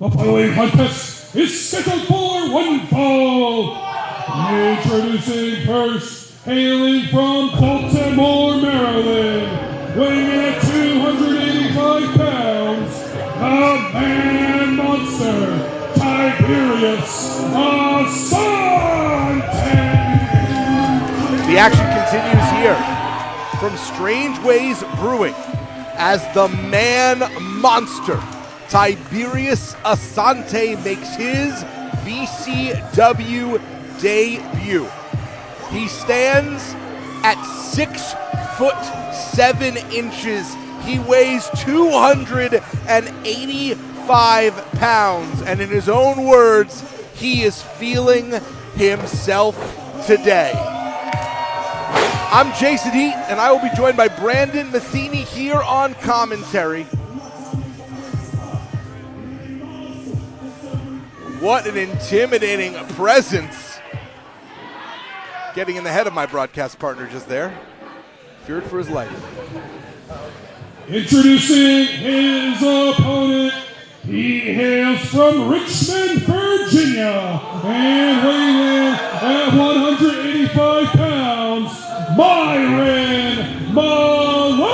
The following contest is scheduled for one fall. Introducing first, hailing from Baltimore, Maryland, weighing in at 285 pounds, the man monster, Tiberius Asante. The action continues here from Strange Ways Brewing as the man monster, Tiberius Asante, makes his VCW debut. He stands at 6'7". He weighs 285 pounds, and in his own words, he is feeling himself today. I'm Jason Heat, and I will be joined by Brandon Matheny here on commentary. What an intimidating presence. Getting in the head of my broadcast partner just there. Feared for his life. Introducing his opponent, he hails from Richmond, Virginia, and weighing in at 185 pounds, Myron Malone!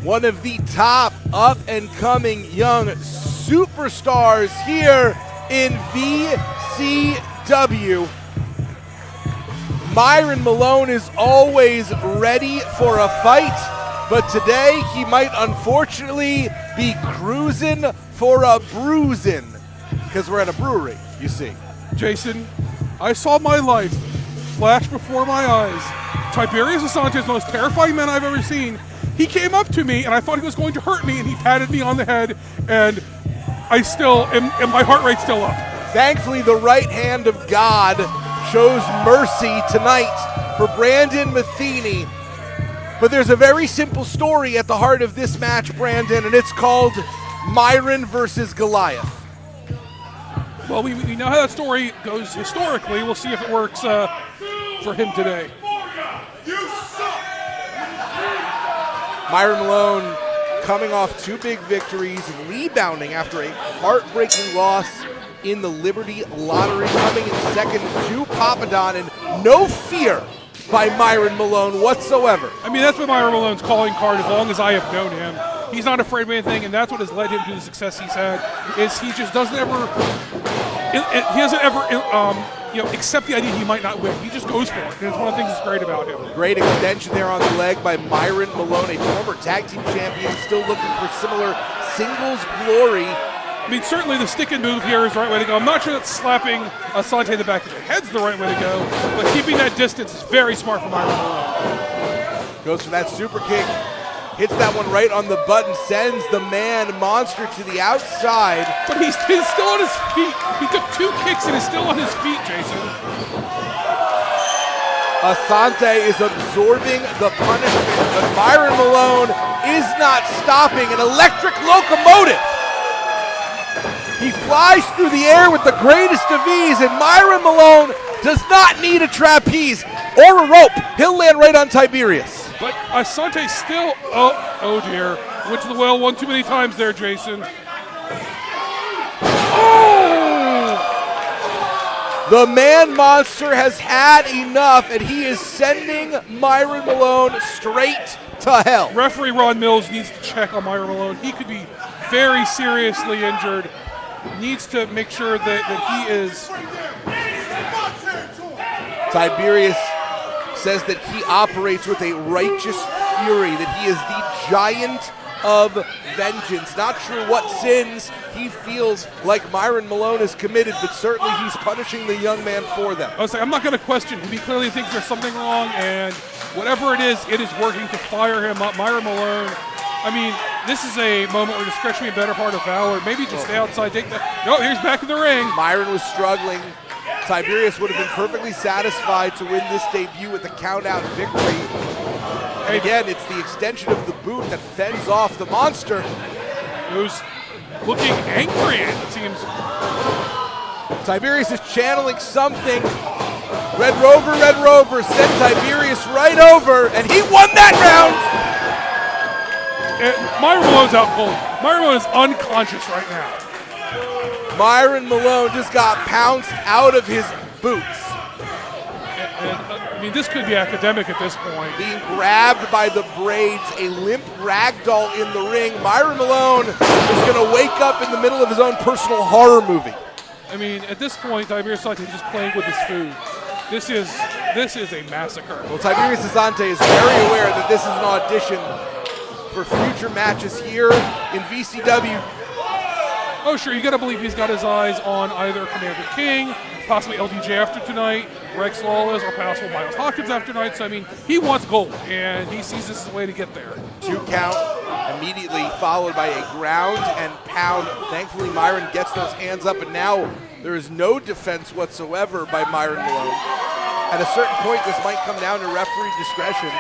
One of the top up-and-coming young superstars here in VCW. Myron Malone is always ready for a fight, but today he might unfortunately be cruising for a bruising, because we're at a brewery, you see. Jason, I saw my life flash before my eyes. Tiberius Asante is the most terrifying man I've ever seen. He came up to me, and I thought he was going to hurt me, and he patted me on the head, and I still am, and my heart rate's still up. Thankfully, the right hand of God shows mercy tonight for Brandon Matheny. But there's a very simple story at the heart of this match, Brandon, and it's called Myron versus Goliath. Well, we know how that story goes historically. We'll see if it works for him today. Myron Malone coming off two big victories, rebounding after a heartbreaking loss in the Liberty Lottery, coming in second to Papadon, and no fear by Myron Malone whatsoever. I mean, that's been Myron Malone's calling card as long as I have known him. He's not afraid of anything, and that's what has led him to the success he's had, is he just doesn't ever, accept the idea he might not win. He just goes for it, and it's one of the things that's great about him. Great extension there on the leg by Myron Malone, a former tag team champion, still looking for similar singles glory. I mean, certainly the stick-in move here is the right way to go. I'm not sure that slapping Asante in the back of the head's the right way to go, but keeping that distance is very smart for Myron Malone. Goes for that super kick, hits that one right on the button, sends the man monster to the outside. But he's still on his feet. He took two kicks and is still on his feet, Jason. Asante is absorbing the punishment, but Myron Malone is not stopping. An electric locomotive. He flies through the air with the greatest of ease, and Myron Malone does not need a trapeze or a rope. He'll land right on Tiberius. But Asante still, oh dear, went to the well one too many times there, Jason. Oh! The man monster has had enough, and he is sending Myron Malone straight to hell. Referee Ron Mills needs to check on Myron Malone. He could be very seriously injured. Needs to make sure that he is. Tiberius says that he operates with a righteous fury, that he is the giant of vengeance. Not sure what sins he feels like Myron Malone is committed, but certainly he's punishing the young man for them. I'm not going to question him. He clearly thinks there's something wrong, and whatever it is working to fire him up. Myron Malone, I mean, this is a moment where discretion be a better part of valor. Maybe just stay outside, take that. No, here's back in the ring. Myron was struggling. Tiberius would have been perfectly satisfied to win this debut with a count-out victory. And again, it's the extension of the boot that fends off the monster. Who's looking angry, it seems. Tiberius is channeling something. Red Rover sent Tiberius right over, and he won that round! Myron Malone's out cold. Myron Malone is unconscious right now. Myron Malone just got pounced out of his boots. I mean, this could be academic at this point. Being grabbed by the braids, a limp ragdoll in the ring. Myron Malone is going to wake up in the middle of his own personal horror movie. I mean, at this point, Tiberius Asante is just playing with his food. This is a massacre. Well, Tiberius Asante is very aware that this is an audition for future matches here in VCW. Oh, sure, you got to believe he's got his eyes on either Commander King, possibly LDJ after tonight, Rex Lawless, or possible Miles Hawkins after tonight. So, I mean, he wants gold, and he sees this as a way to get there. 2 count, immediately followed by a ground and pound. Thankfully, Myron gets those hands up, and now there is no defense whatsoever by Myron Malone. At a certain point, this might come down to referee discretion.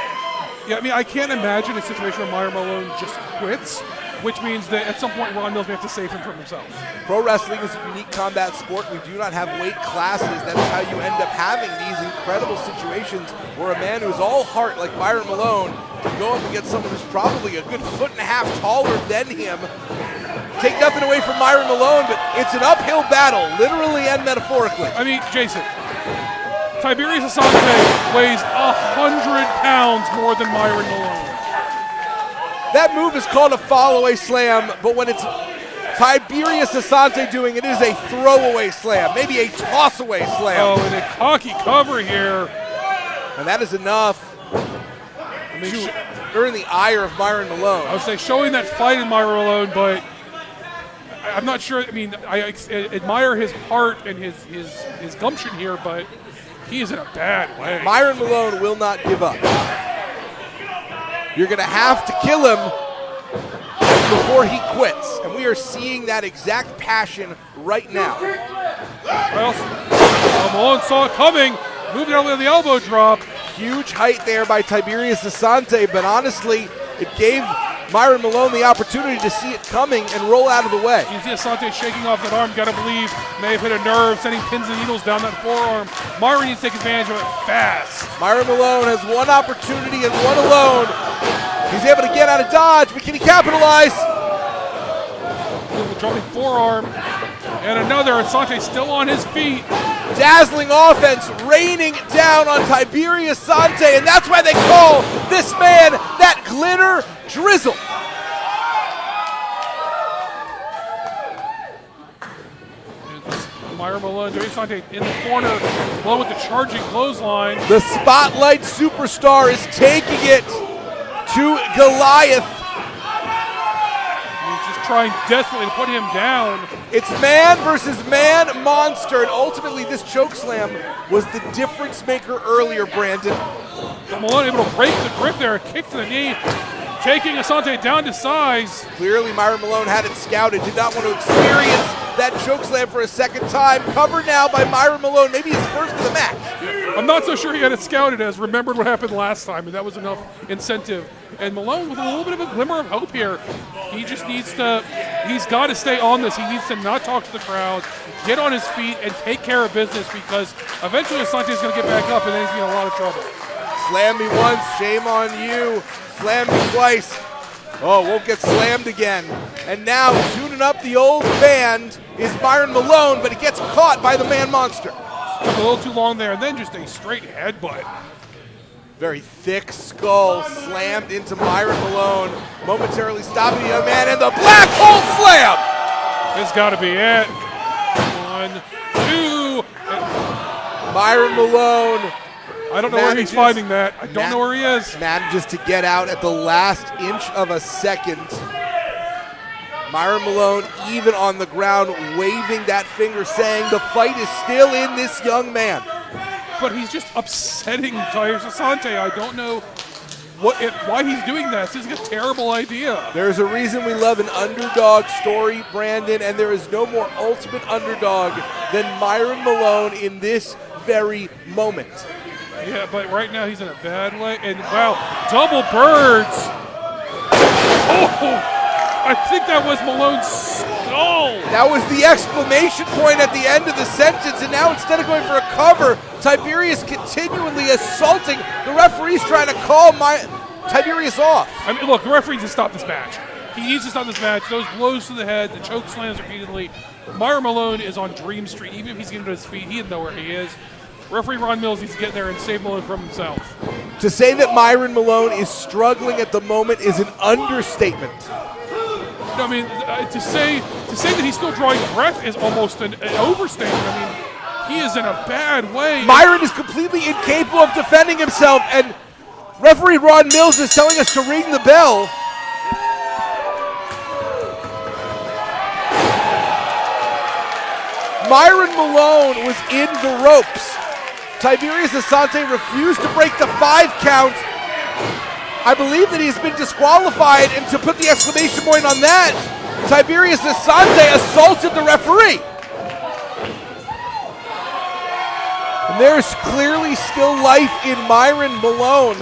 Yeah, I mean, I can't imagine a situation where Myron Malone just quits, which means that at some point Ron Mills may have to save him from himself. Pro wrestling is a unique combat sport. We do not have weight classes. That is how you end up having these incredible situations where a man who's all heart like Myron Malone can go up against someone who's probably a good 1.5 feet taller than him. Take nothing away from Myron Malone, but it's an uphill battle, literally and metaphorically. I mean, Jason, Tiberius Asante weighs 100 pounds more than Myron Malone. That move is called a fall-away slam, but when it's Tiberius Asante doing it, it is a throwaway slam, maybe a toss-away slam. Oh, and a cocky cover here. And that is enough to earn the ire of Myron Malone. I would say showing that fight in Myron Malone, but I'm not sure. I mean, I admire his heart and his gumption here, but he is in a bad way. Myron Malone will not give up. You're going to have to kill him before he quits. And we are seeing that exact passion right now. Well, Malone saw it coming, moving over to the elbow drop. Huge height there by Tiberius Asante, but honestly, it gave Myron Malone the opportunity to see it coming and roll out of the way. You see Asante shaking off that arm, gotta believe, may have hit a nerve, sending pins and needles down that forearm. Myron needs to take advantage of it fast. Myron Malone has one opportunity and one alone. He's able to get out of dodge, but can he capitalize? Jumping forearm, and another. Asante still on his feet. Dazzling offense raining down on Tiberius Asante, and that's why they call this man that glitter drizzle. Myron Malone, Tiberius Asante in the corner, Malone with the charging clothesline. The Spotlight Superstar is taking it to Goliath. He's just trying desperately to put him down. It's man versus man monster, and ultimately this chokeslam was the difference maker earlier, Brandon. But Malone able to break the grip there, a kick to the knee, taking Asante down to size. Clearly Myron Malone had it scouted, did not want to experience that chokeslam for a second time. Covered now by Myron Malone, maybe his first of the match. I'm not so sure he had it scouted as remembered what happened last time, and that was enough incentive. And Malone with a little bit of a glimmer of hope here. He just needs to, he's got to stay on this. He needs to not talk to the crowd, get on his feet, and take care of business, because eventually Asante's going to get back up, and then he's in a lot of trouble. Slam me once, shame on you. Slam me twice. Oh, won't get slammed again. And now tuning up the old band is Myron Malone, but he gets caught by the man monster. Took a little too long there, and then just a straight headbutt. Very thick skull slammed into Myron Malone, momentarily stopping the young man, and the black hole slam! This got to be it. 1, 2. Myron Malone. I don't know where he's finding that. I don't know where he is. Manages to get out at the last inch of a second. Myron Malone even on the ground, waving that finger, saying the fight is still in this young man. But he's just upsetting Tiberius Asante. I don't know why he's doing that. This is a terrible idea. There's a reason we love an underdog story, Brandon, and there is no more ultimate underdog than Myron Malone in this very moment. Yeah, but right now he's in a bad way. And wow, double birds. Oh! I think that was Malone's skull. That was the exclamation point at the end of the sentence, and now instead of going for a cover, Tiberius continually assaulting. The referee's trying to call Tiberius off. I mean, look, the referee needs to stop this match. He needs to stop this match. Those blows to the head, the choke slams repeatedly. Myron Malone is on Dream Street. Even if he's getting to his feet, he doesn't know where he is. Referee Ron Mills needs to get there and save Malone from himself. To say that Myron Malone is struggling at the moment is an understatement. I mean, to say that he's still drawing breath is almost an overstatement. I mean, he is in a bad way. Myron is completely incapable of defending himself, and referee Ron Mills is telling us to ring the bell. Myron Malone was in the ropes. Tiberius Asante refused to break the 5 count. I believe that he's been disqualified, and to put the exclamation point on that, Tiberius Asante assaulted the referee. And there's clearly still life in Myron Malone.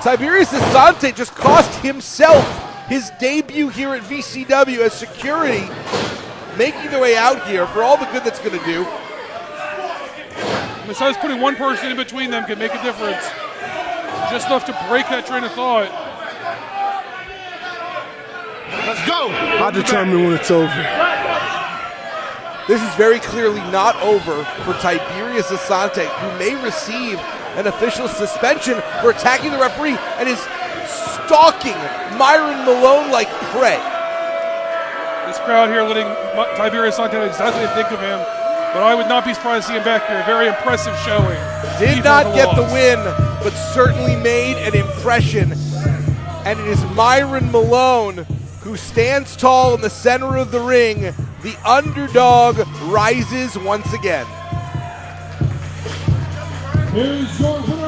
Tiberius Asante just cost himself his debut here at VCW as security, making their way out here for all the good that's going to do. Besides, putting one person in between them can make a difference. Just enough to break that train of thought. Let's go. I determine when it's over. This is very clearly not over for Tiberius Asante, who may receive an official suspension for attacking the referee and is stalking Myron Malone like prey. This crowd here letting Tiberius Asante know exactly what to think of him, but I would not be surprised to see him back here. A very impressive showing. Did not get the win, but certainly made an impression. And it is Myron Malone who stands tall in the center of the ring. The underdog rises once again. Here's your winner.